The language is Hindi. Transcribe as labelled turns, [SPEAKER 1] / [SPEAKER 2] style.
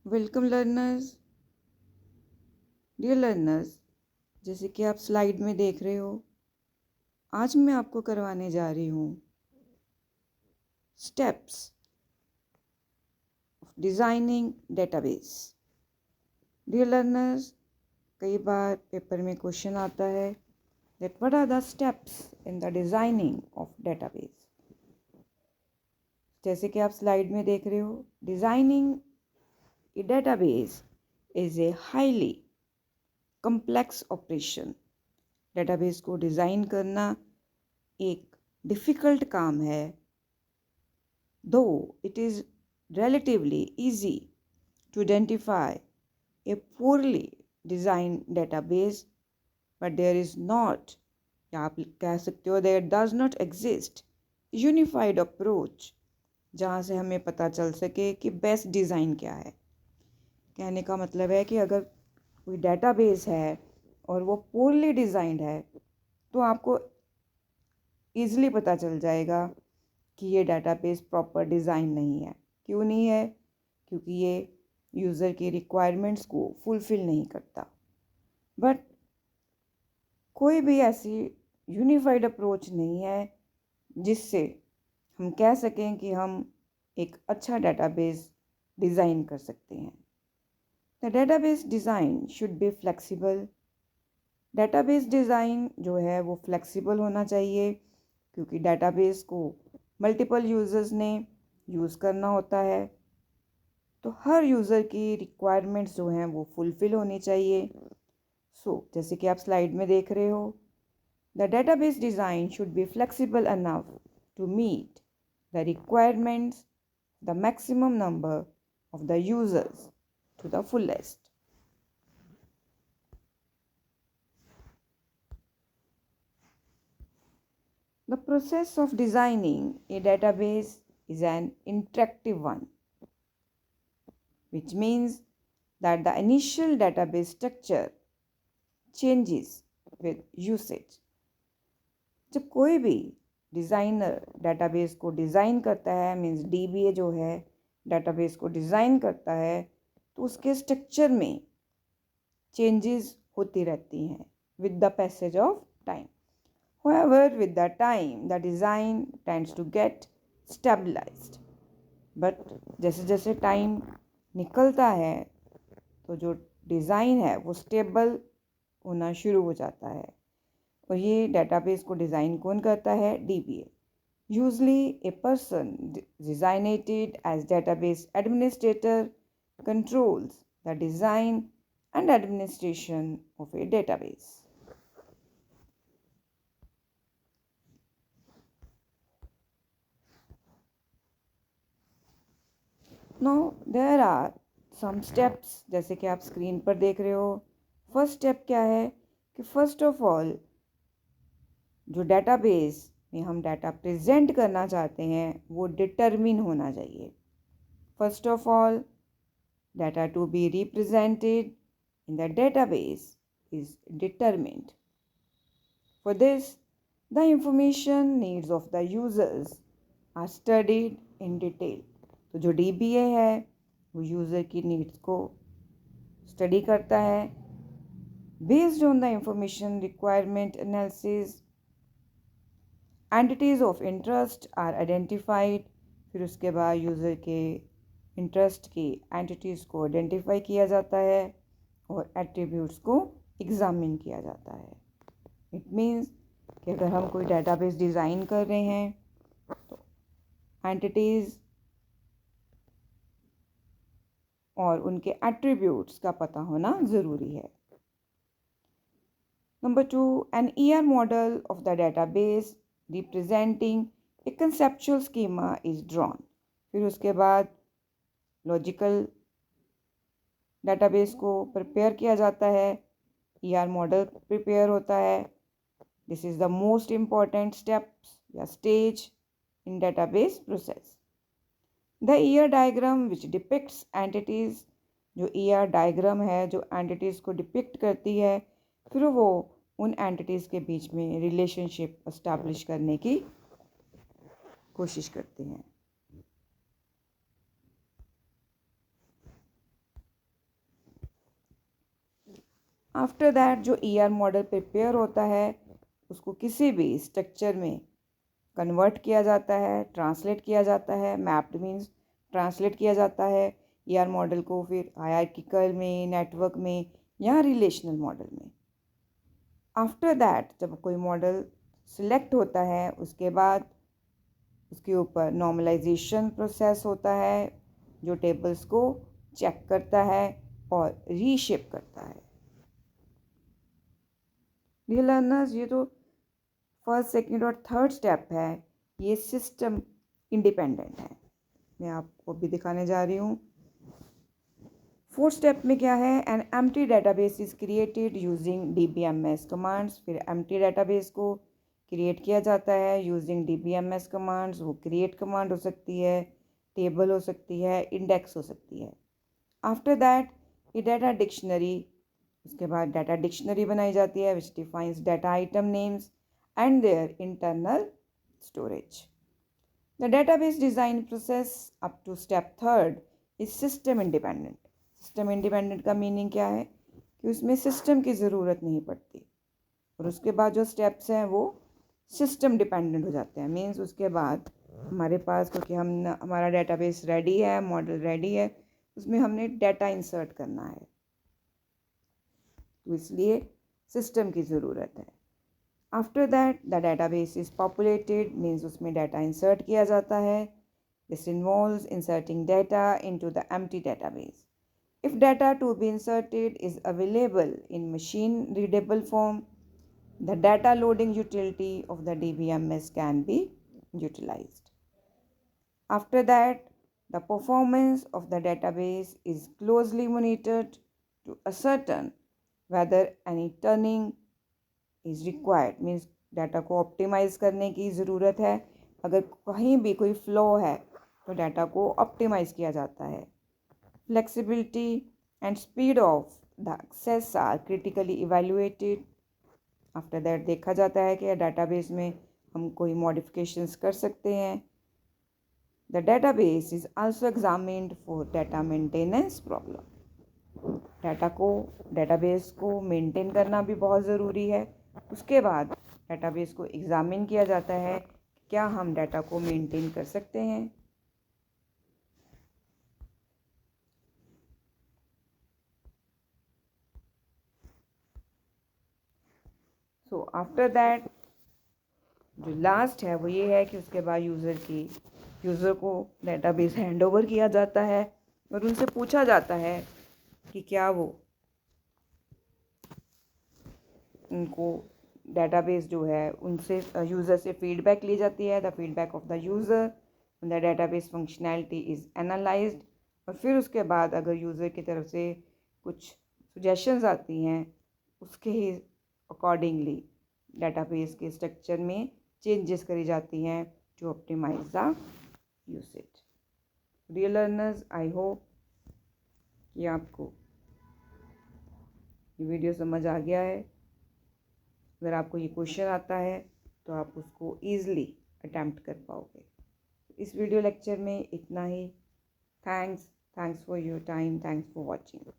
[SPEAKER 1] Welcome learners. डियर लर्नर्स, जैसे कि आप स्लाइड में देख रहे हो, आज मैं आपको करवाने जा रही हूँ steps of designing database. Dear learners, कई बार पेपर में क्वेश्चन आता है that what are the steps in the designing of database। जैसे कि आप स्लाइड में देख रहे हो, designing A database is a highly complex operation. Database को डिज़ाइन करना एक डिफ़िकल्ट काम है। Though it is relatively easy to identify a poorly designed database, but there is not, या आप कह सकते हो there does not exist unified approach जहाँ से हमें पता चल सके कि बेस्ट डिज़ाइन क्या है। कहने का मतलब है कि अगर कोई डेटाबेस है और वो पोरली डिज़ाइंड है तो आपको ईज़िली पता चल जाएगा कि ये डेटाबेस प्रॉपर डिज़ाइन नहीं है। क्यों नहीं है? क्योंकि ये यूज़र की रिक्वायरमेंट्स को फुलफ़िल नहीं करता। बट कोई भी ऐसी यूनिफाइड अप्रोच नहीं है जिससे हम कह सकें कि हम एक अच्छा डेटाबेस डिज़ाइन कर सकते हैं। The database design should be flexible. Database design जो है वो फ्लेक्सिबल होना चाहिए, क्योंकि डेटाबेस को मल्टीपल यूज़र्स ने यूज़ करना होता है, तो हर यूज़र की रिक्वायरमेंट्स जो हैं वो फुलफ़िल होनी चाहिए। जैसे कि आप स्लाइड में देख रहे हो, the database design should be flexible enough to meet the requirements the maximum number of the users to the fullest. The process of designing a database is an interactive one, which means that the initial database structure changes with usage। जब कोई भी डिज़ाइनर डेटाबेस को डिज़ाइन करता है, मीन्स डीबीए जो है डेटाबेस को डिज़ाइन करता है, तो उसके स्ट्रक्चर में चेंजेस होती रहती हैं with the passage of time। However, with the time, the design tends to get stabilized। But जैसे जैसे टाइम निकलता है तो जो डिज़ाइन है वो स्टेबल होना शुरू हो जाता है। और ये डेटाबेस को डिज़ाइन कौन करता है? DBA. Usually a person designated as database administrator controls the design and administration of a database। Now there are some steps, जैसे कि आप स्क्रीन पर देख रहे हो। फर्स्ट स्टेप क्या है कि फर्स्ट ऑफ ऑल जो डेटाबेस में हम डाटा प्रेजेंट करना चाहते हैं वो डिटरमिन होना चाहिए। First of all, data to be represented in the database is determined। For this, the information needs of the users are studied in detail। तो जो DBA है वो यूज़र की नीड्स को स्टडी करता है। Based on the information requirement analysis, entities of interest are identified. फिर उसके बाद यूज़र के इंटरेस्ट की एंटिटीज़ को आइडेंटिफाई किया जाता है और एट्रीब्यूट्स को एग्ज़ामिन किया जाता है। इट मीन्स कि अगर हम कोई डेटाबेस डिज़ाइन कर रहे हैं तो एंटिटीज़ और उनके एट्रीब्यूट्स का पता होना ज़रूरी है। Number 2, an ER model of the database representing a conceptual schema is drawn. फिर उसके बाद लॉजिकल डेटाबेस को प्रिपेयर किया जाता है, ईआर मॉडल प्रिपेयर होता है। This is the most important steps या stage in database process. The ER diagram which depicts entities, जो ईआर डायग्राम है जो एंटिटीज़ को डिपिक्ट करती है, फिर वो उन एंटिटीज़ के बीच में रिलेशनशिप एस्टैब्लिश करने की कोशिश करते हैं। आफ्टर दैट जो ER मॉडल प्रिपेयर होता है उसको किसी भी स्ट्रक्चर में कन्वर्ट किया जाता है, ट्रांसलेट किया जाता है। मैप्ड मीन्स ट्रांसलेट किया जाता है ER मॉडल को फिर हायरार्किकल में, नेटवर्क में या रिलेशनल मॉडल में। आफ्टर दैट जब कोई मॉडल सिलेक्ट होता है उसके बाद उसके ऊपर नॉर्मलाइजेशन प्रोसेस होता है जो टेबल्स को चेक करता है और रीशेप करता है। डियर लर्नर्स, ये तो फर्स्ट, सेकंड और थर्ड स्टेप है, ये सिस्टम इंडिपेंडेंट है। मैं आपको भी दिखाने जा रही हूँ। फोर्थ स्टेप में क्या है, an empty database is created using DBMS commands. फिर एम्प्टी डेटाबेस को क्रिएट किया जाता है यूजिंग DBMS कमांड्स। वो क्रिएट कमांड हो सकती है, टेबल हो सकती है, इंडेक्स हो सकती है। आफ्टर दैट ये डाटा डिक्शनरी, उसके बाद डाटा डिक्शनरी बनाई जाती है which defines data item names and their internal storage. The database design process up to step third is system independent. System independent का मीनिंग क्या है कि उसमें सिस्टम की ज़रूरत नहीं पड़ती, और उसके बाद जो स्टेप्स हैं वो सिस्टम डिपेंडेंट हो जाते हैं। मीन्स उसके बाद हमारे पास, क्योंकि हमारा डेटाबेस रेडी है, मॉडल रेडी है, उसमें हमने डाटा इंसर्ट करना है, तो इसलिए सिस्टम की ज़रूरत है। After that the database is populated, means उसमें डाटा इंसर्ट किया जाता है। This involves inserting data into the empty database. If data to be inserted is available in machine readable form, the data loading utility of the DBMS can be utilized. After that, the performance of the database is closely monitored to ascertain whether any tuning is required. Means data को ऑप्टिमाइज़ करने की ज़रूरत है। अगर कहीं भी कोई फ्लॉ है तो डाटा को ऑप्टिमाइज़ किया जाता है। Flexibility and speed of the access are critically evaluated. After that देखा जाता है कि डाटाबेस में हम कोई मॉडिफिकेशंस कर सकते हैं। The database is also examined for data maintenance problem. Database को मेंटेन करना भी बहुत ज़रूरी है। उसके बाद डेटाबेस को एग्ज़ामिन किया जाता है क्या हम डाटा को मेंटेन कर सकते हैं। सो आफ्टर दैट जो लास्ट है वो ये है कि उसके बाद यूज़र को डेटाबेस हैंड ओवर किया जाता है और उनसे पूछा जाता है कि क्या वो उनको डेटाबेस जो है उनसे यूज़र से फीडबैक ली जाती है। The feedback of the user the database functionality is analysed. और फिर उसके बाद अगर यूज़र की तरफ से कुछ सजेशंस आती हैं उसके ही अकॉर्डिंगली डेटाबेस के स्ट्रक्चर में चेंजेस करी जाती हैं to optimise the usage. Dear learners, I hope कि आपको ये वीडियो समझ आ गया है। अगर आपको ये क्वेश्चन आता है तो आप उसको ईज़िली अटैम्प्ट कर पाओगे। इस वीडियो लेक्चर में इतना ही। Thanks for your time, thanks for watching.